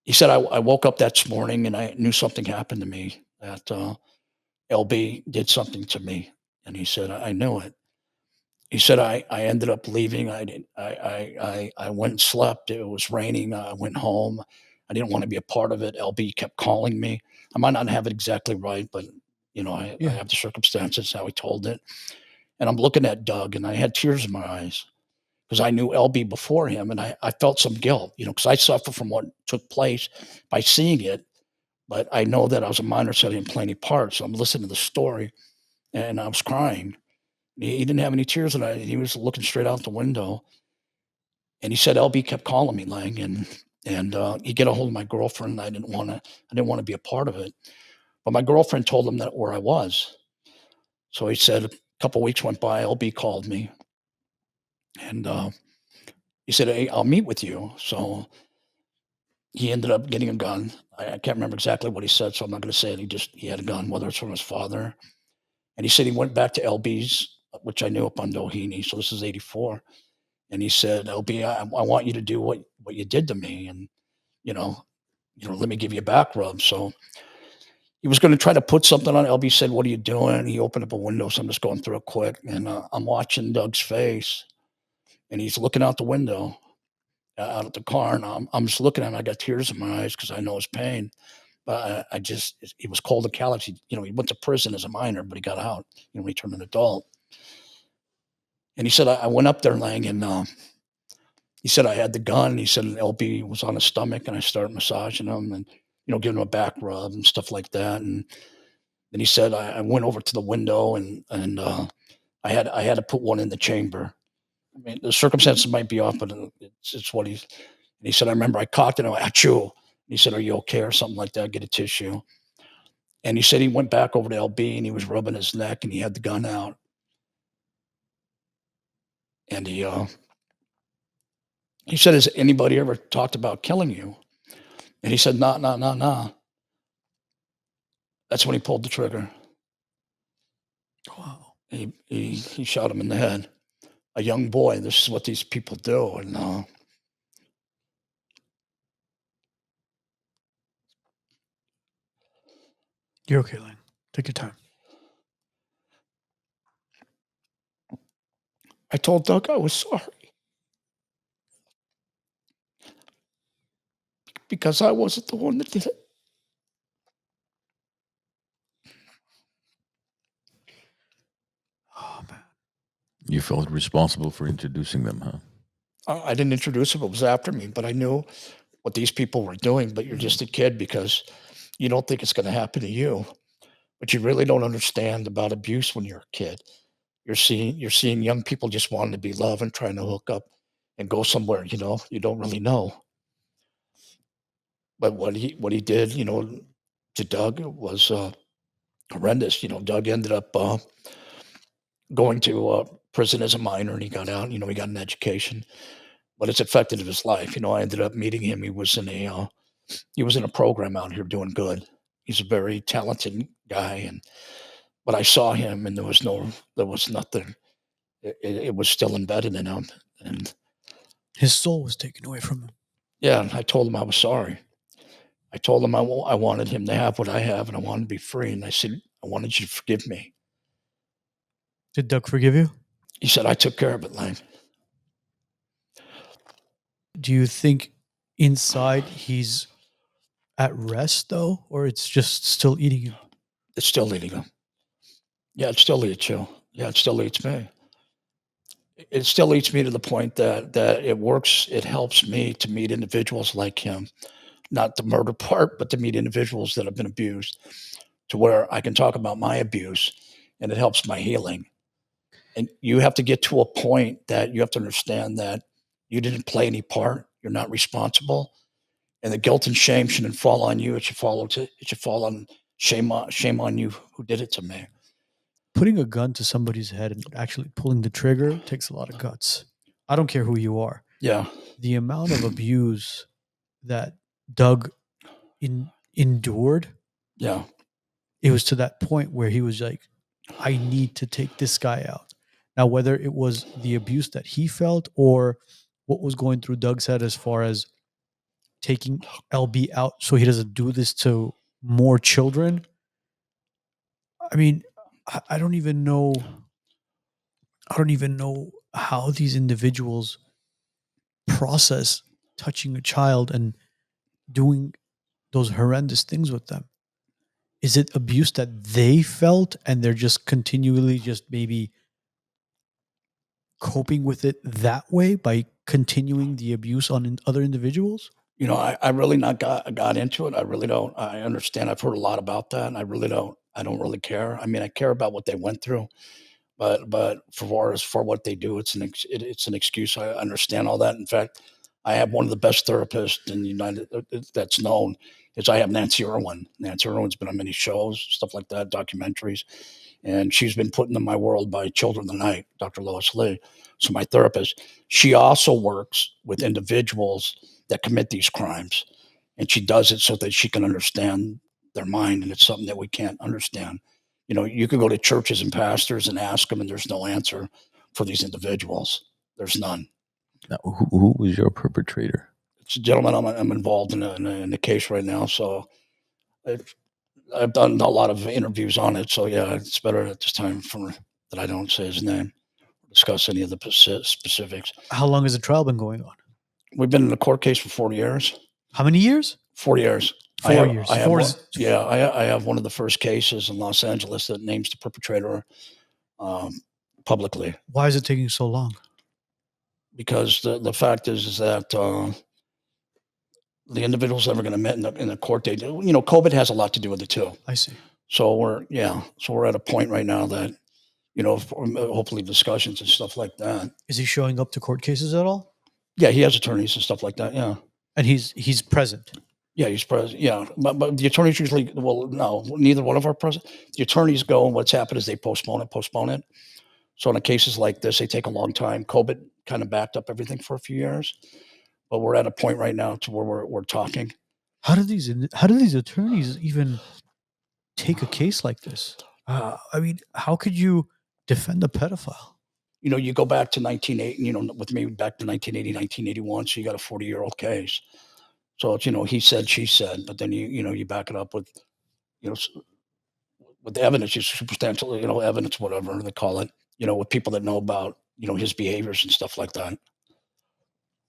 He said, I woke up that morning and I knew something happened to me, that LB did something to me. And he said, I knew it. He said, I ended up leaving. I didn't, I went and slept. It was raining. I went home. I didn't want to be a part of it. LB kept calling me. I might not have it exactly right, but I Yeah. have the circumstances, how he told it. And I'm looking at Doug and I had tears in my eyes because I knew LB before him, and I felt some guilt, because I suffer from what took place by seeing it. But I know that I was a minor, so I didn't play any part. So I'm listening to the story, and I was crying. He didn't have any tears, and he was looking straight out the window. And he said LB kept calling me, Lang, and he get a hold of my girlfriend. I didn't want to be a part of it, but my girlfriend told him that where I was. So he said a couple weeks went by. LB called me, and he said, "Hey, I'll meet with you." So he ended up getting a gun. I can't remember exactly what he said, so I'm not going to say it. He had a gun, whether it's from his father. And he said he went back to LB's, which I knew up on Doheny. So this is '84. And he said, LB, I want you to do what you did to me. And, you know, let me give you a back rub. So he was going to try to put something on. LB said, what are you doing? He opened up a window. So I'm just going through it quick. And I'm watching Doug's face. And he's looking out the window, out at the car. And I'm just looking at him. I got tears in my eyes because I know his pain. But I just, he was cold to callous. He went to prison as a minor, but he got out, when he turned an adult. And he said, I went up there, Lang, and he said I had the gun. He said LB was on his stomach, and I started massaging him and, giving him a back rub and stuff like that. And then he said I went over to the window and I had to put one in the chamber. I mean, the circumstances might be off, but it's what he's. And he said I remember I cocked it. I went, achoo. He said, "Are you okay?" or something like that. Get a tissue. And he said he went back over to LB and he was rubbing his neck and he had the gun out and he said, "Has anybody ever talked about killing you?" And he said, "Nah, nah, nah, nah." That's when he pulled the trigger. Wow. He shot him in the head. A young boy. This is what these people do. And You're okay, Lane. Take your time. I told Doug I was sorry because I wasn't the one that did it. Oh man. You felt responsible for introducing them, huh? I didn't introduce him. It was after me, but I knew what these people were doing. But you're just a kid because you don't think it's going to happen to you. But you really don't understand about abuse when you're a kid. You're seeing young people just wanting to be loved and trying to hook up and go somewhere. You don't really know. But what he did, to Doug was horrendous. Doug ended up going to prison as a minor, and he got out. He got an education, but it's affected his life. I ended up meeting him. He was in a program out here doing good. He's a very talented guy, but I saw him, and there was nothing. It was still embedded in him, and His soul was taken away from him. yeah, I told him I was sorry. I told him I wanted him to have what I have, and I wanted to be free. And I said, I wanted you to forgive me. Did Doug forgive you? He said, I took care of it, Lang. Do you think inside he's at rest though, or it's just still eating him? It's still eating him. Yeah, it still eats you. Yeah, it still eats me. It still eats me to the point that it works. It helps me to meet individuals like him, not the murder part, but to meet individuals that have been abused, to where I can talk about my abuse, and it helps my healing. And you have to get to a point that you have to understand that you didn't play any part. You're not responsible, and the guilt and shame shouldn't fall on you. It should fall on shame on you who did it to me. Putting a gun to somebody's head and actually pulling the trigger takes a lot of guts. I don't care who you are. Yeah, The amount of abuse that Doug endured, yeah, it was to that point where he was like, I need to take this guy out. Now, whether it was the abuse that he felt or what was going through Doug's head as far as taking LB out so he doesn't do this to more children. I mean, I don't even know. I don't even know how these individuals process touching a child and doing those horrendous things with them. Is it abuse that they felt and they're just continually just maybe coping with it that way by continuing the abuse on other individuals? You know, I really not got into it. I really don't. I understand. I've heard a lot about that, and I really don't. I don't really care. I mean, I care about what they went through, but for what they do, it's an excuse. I understand all that. In fact, I have one of the best therapists in the United that's known. Is I have Nancy Irwin. Nancy Irwin's been on many shows, stuff like that, documentaries, and she's been put into my world by Children of the Night, Dr. Lois Lee. So my therapist, she also works with individuals that commit these crimes, and she does it so that she can understand their mind, and it's something that we can't understand. You know, you could go to churches and pastors and ask them, and there's no answer for these individuals. There's none. Now, who was your perpetrator? It's a gentleman. I'm involved in a case right now, so I've done a lot of interviews on it. So yeah, it's better at this time that I don't say his name or discuss any of the specifics. How long has the trial been going on? We've been in a court case for 40 years. How many years? 4 years. 4 years. I have one of the first cases in Los Angeles that names the perpetrator publicly. Why is it taking so long? Because the fact is that the individual's never going to meet in the court date. You know, COVID has a lot to do with it too. I see. So we're at a point right now that, you know, hopefully discussions and stuff like that. Is he showing up to court cases at all? Yeah, he has attorneys and stuff like that. Yeah. And he's present. Yeah, he's present. Yeah, but the attorneys usually, well, no, neither one of our president. The attorneys go, and what's happened is they postpone it. So in cases like this, they take a long time. COVID kind of backed up everything for a few years, but we're at a point right now to where we're talking. How do these attorneys even take a case like this? I mean, how could you defend a pedophile? You know, you go back to 1980, you know, with me back to 1980, 1981. So you got a 40-year-old case. So it's, you know, he said, she said, but then you back it up with, you know, with evidence, substantial, you know, evidence, whatever they call it, you know, with people that know about, you know, his behaviors and stuff like that.